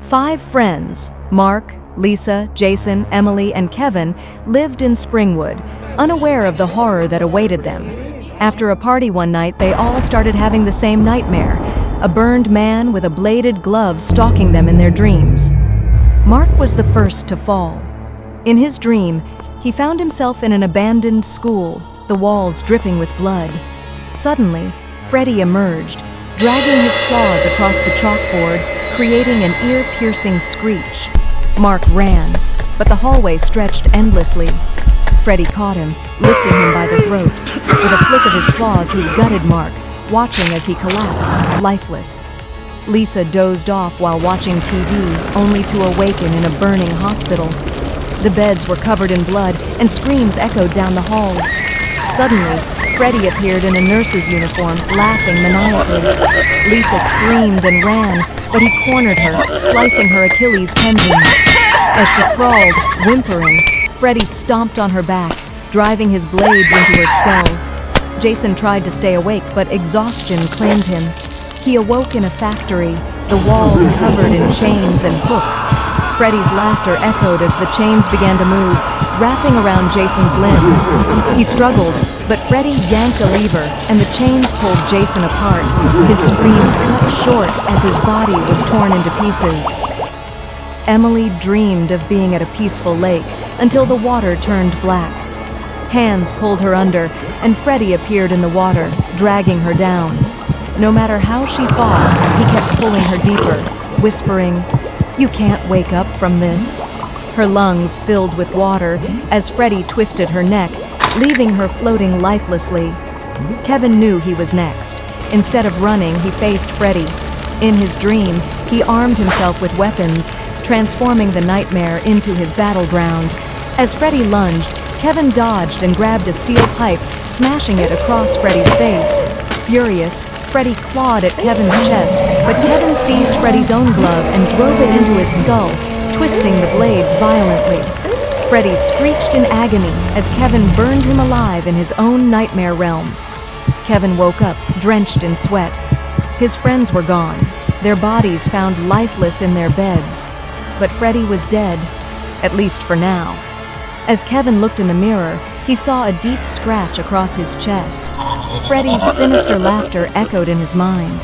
5 friends, Mark, Lisa, Jason, Emily, and Kevin, lived in Springwood, unaware of the horror that awaited them. After a party one night, they all started having the same nightmare, a burned man with a bladed glove stalking them in their dreams. Mark was the first to fall. In his dream, he found himself in an abandoned school, the walls dripping with blood. Suddenly, Freddy emerged, dragging his claws across the chalkboard, creating an ear-piercing screech. Mark ran, but the hallway stretched endlessly. Freddy caught him, lifting him by the throat. With a flick of his claws, he gutted Mark, watching as he collapsed, lifeless. Lisa dozed off while watching TV, only to awaken in a burning hospital. The beds were covered in blood, and screams echoed down the halls. Suddenly, Freddy appeared in a nurse's uniform, laughing maniacally. Lisa screamed and ran, but he cornered her, slicing her Achilles tendons. As she crawled, whimpering, Freddy stomped on her back, driving his blades into her skull. Jason tried to stay awake, but exhaustion claimed him. He awoke in a factory, the walls covered in chains and hooks. Freddy's laughter echoed as the chains began to move, wrapping around Jason's limbs. He struggled, but Freddy yanked a lever, and the chains pulled Jason apart. His screams cut short as his body was torn into pieces. Emily dreamed of being at a peaceful lake until the water turned black. Hands pulled her under, and Freddy appeared in the water, dragging her down. No matter how she fought, he kept pulling her deeper, whispering, "You can't wake up from this." Her lungs filled with water as Freddy twisted her neck, leaving her floating lifelessly. Kevin knew he was next. Instead of running, he faced Freddy. In his dream, he armed himself with weapons, transforming the nightmare into his battleground. As Freddy lunged, Kevin dodged and grabbed a steel pipe, smashing it across Freddy's face. Furious, Freddy clawed at Kevin's chest, but Kevin seized Freddy's own glove and drove it into his skull, twisting the blades violently. Freddy screeched in agony as Kevin burned him alive in his own nightmare realm. Kevin woke up, drenched in sweat. His friends were gone, their bodies found lifeless in their beds. But Freddy was dead, at least for now. As Kevin looked in the mirror, he saw a deep scratch across his chest. Freddy's sinister laughter echoed in his mind.